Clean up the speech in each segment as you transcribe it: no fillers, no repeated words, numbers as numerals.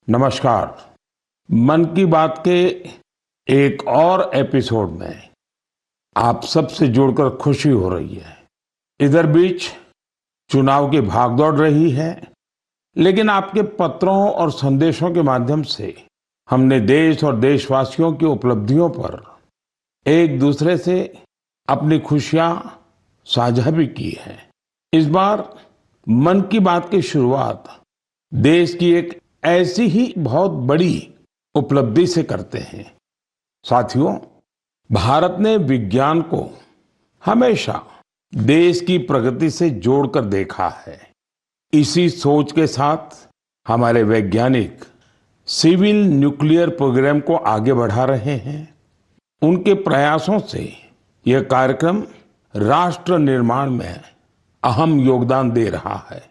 नमस्कार। मन की बात के एक और एपिसोड में आप सबसे जुड़कर खुशी हो रही है। इधर बीच चुनाव की भागदौड़ रही है, लेकिन आपके पत्रों और संदेशों के माध्यम से हमने देश और देशवासियों की उपलब्धियों पर एक दूसरे से अपनी खुशियां साझा भी की है। इस बार मन की बात की शुरुआत देश की एक ऐसी ही बहुत बड़ी उपलब्धि से करते हैं। साथियों, भारत ने विज्ञान को हमेशा देश की प्रगति से जोड़कर देखा है। इसी सोच के साथ हमारे वैज्ञानिक सिविल न्यूक्लियर प्रोग्राम को आगे बढ़ा रहे हैं। उनके प्रयासों से यह कार्यक्रम राष्ट्र निर्माण में अहम योगदान दे रहा है।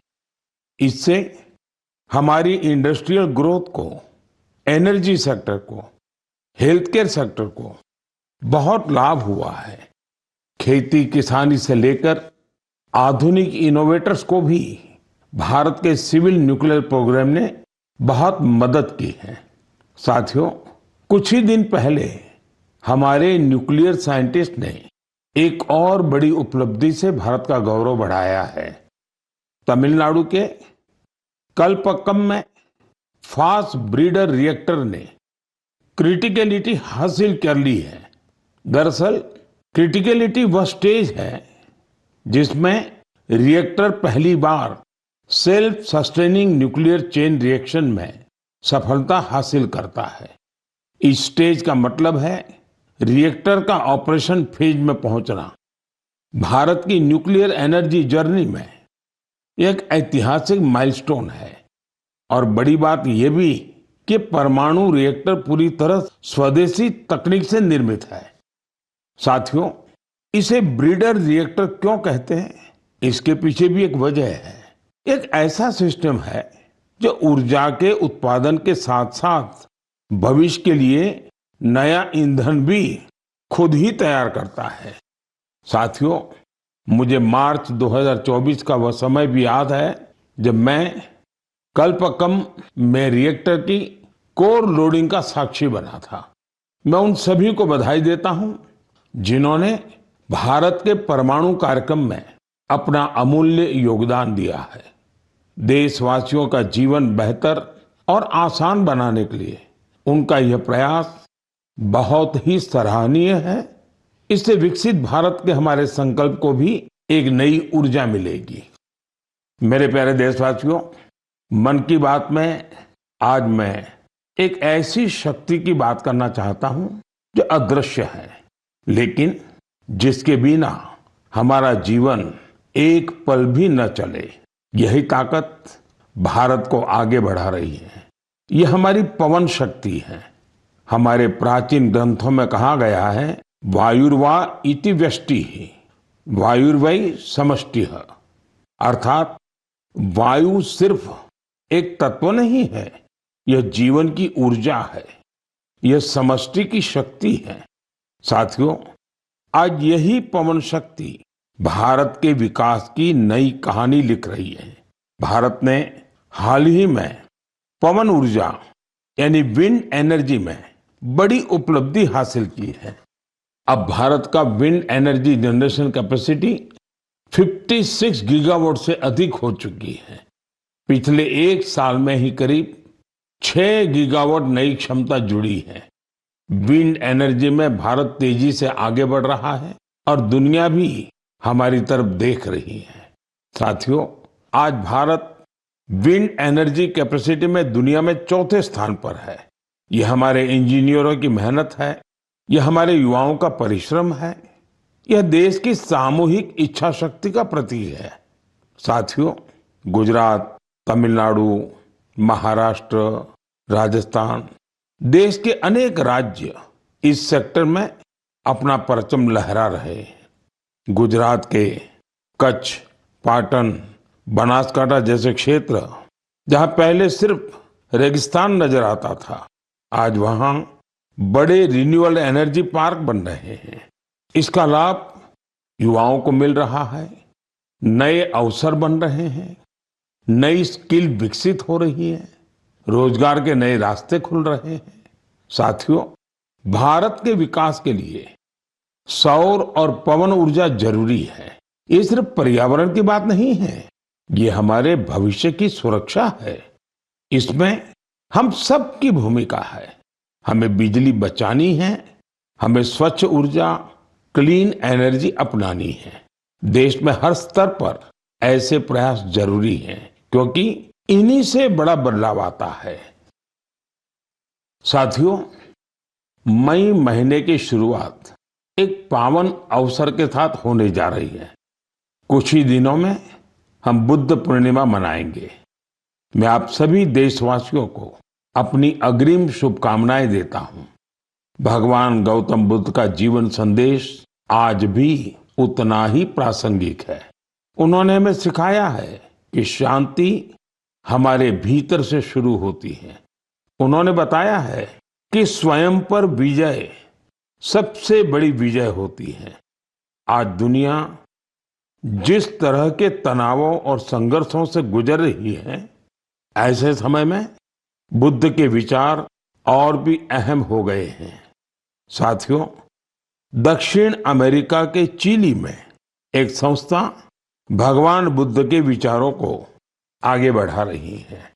इससे हमारी इंडस्ट्रियल ग्रोथ को, एनर्जी सेक्टर को, हेल्थ केयर सेक्टर को बहुत लाभ हुआ है। खेती किसानी से लेकर आधुनिक इनोवेटर्स को भी भारत के सिविल न्यूक्लियर प्रोग्राम ने बहुत मदद की है। साथियों, कुछ ही दिन पहले हमारे न्यूक्लियर साइंटिस्ट ने एक और बड़ी उपलब्धि से भारत का गौरव बढ़ाया है। तमिलनाडु के कलपक्कम में फास्ट ब्रीडर रिएक्टर ने क्रिटिकलिटी हासिल कर ली है। दरअसल क्रिटिकलिटी वह स्टेज है जिसमें रिएक्टर पहली बार self sustaining nuclear chain reaction में सफलता हासिल करता है। इस स्टेज का मतलब है रिएक्टर का ऑपरेशन फेज में पहुंचना। भारत की न्यूक्लियर एनर्जी जर्नी में एक ऐतिहासिक माइलस्टोन है। और बड़ी बात यह भी कि परमाणु रिएक्टर पूरी तरह स्वदेशी तकनीक से निर्मित है। साथियों, इसे ब्रीडर रिएक्टर क्यों कहते हैं, इसके पीछे भी एक वजह है। एक ऐसा सिस्टम है जो ऊर्जा के उत्पादन के साथ साथ भविष्य के लिए नया ईंधन भी खुद ही तैयार करता है। साथियों, मुझे मार्च 2024 का वह समय भी याद है जब मैं कलपक्कम में रिएक्टर की कोर लोडिंग का साक्षी बना था। मैं उन सभी को बधाई देता हूं जिन्होंने भारत के परमाणु कार्यक्रम में अपना अमूल्य योगदान दिया है। देशवासियों का जीवन बेहतर और आसान बनाने के लिए उनका यह प्रयास बहुत ही सराहनीय है। इससे विकसित भारत के हमारे संकल्प को भी एक नई ऊर्जा मिलेगी। मेरे प्यारे देशवासियों, मन की बात में आज मैं एक ऐसी शक्ति की बात करना चाहता हूं जो अदृश्य है, लेकिन जिसके बिना हमारा जीवन एक पल भी न चले। यही ताकत भारत को आगे बढ़ा रही है। यह हमारी पवन शक्ति है। हमारे प्राचीन ग्रंथों में कहा गया है, वायुर्वा इति व्यष्टि वायुर्वै समष्टिः, अर्थात वायु सिर्फ एक तत्व नहीं है, यह जीवन की ऊर्जा है, यह समष्टि की शक्ति है। साथियों, आज यही पवन शक्ति भारत के विकास की नई कहानी लिख रही है। भारत ने हाल ही में पवन ऊर्जा यानी विंड एनर्जी में बड़ी उपलब्धि हासिल की है। अब भारत का wind energy generation capacity 56 gigawatt से अधिक हो चुकी है। पिछले एक साल में ही करीब 6 गीगावाट नई क्षमता जुड़ी है। विंड एनर्जी में भारत तेजी से आगे बढ़ रहा है और दुनिया भी हमारी तरफ देख रही है। साथियों, आज भारत विंड एनर्जी कैपेसिटी में दुनिया में चौथे स्थान पर है। यह हमारे इंजीनियरों की मेहनत है, यह हमारे युवाओं का परिश्रम है, यह देश की सामूहिक इच्छा शक्ति का प्रतीक है। साथियों, गुजरात, तमिलनाडु, महाराष्ट्र, राजस्थान, देश के अनेक राज्य इस सेक्टर में अपना परचम लहरा रहे हैं। गुजरात के कच्छ, पाटन, बनासकांठा जैसे क्षेत्र जहां पहले सिर्फ रेगिस्तान नजर आता था, आज वहां बड़े रिन्यूएबल एनर्जी पार्क बन रहे हैं। इसका लाभ युवाओं को मिल रहा है, नए अवसर बन रहे हैं, नई स्किल विकसित हो रही है। रोजगार के नए रास्ते खुल रहे हैं। साथियों, भारत के विकास के लिए सौर और पवन ऊर्जा जरूरी है। ये सिर्फ पर्यावरण की बात नहीं है, ये हमारे भविष्य की सुरक्षा है। इसमें हम सबकी भूमिका है। हमें बिजली बचानी है, हमें स्वच्छ ऊर्जा, क्लीन एनर्जी अपनानी है। देश में हर स्तर पर ऐसे प्रयास जरूरी हैं, क्योंकि इन्हीं से बड़ा बदलाव आता है। साथियों, मई महीने की शुरुआत एक पावन अवसर के साथ होने जा रही है। कुछ ही दिनों में हम बुद्ध पूर्णिमा मनाएंगे। मैं आप सभी देशवासियों को अपनी अग्रिम शुभकामनाएं देता हूं। भगवान गौतम बुद्ध का जीवन संदेश आज भी उतना ही प्रासंगिक है। उन्होंने हमें सिखाया है कि शांति हमारे भीतर से शुरू होती है। उन्होंने बताया है कि स्वयं पर विजय सबसे बड़ी विजय होती है। आज दुनिया जिस तरह के तनावों और संघर्षों से गुजर रही है, ऐसे समय में बुद्ध के विचार और भी अहम हो गए हैं। साथियों, दक्षिण अमेरिका के चिली में एक संस्था भगवान बुद्ध के विचारों को आगे बढ़ा रही है।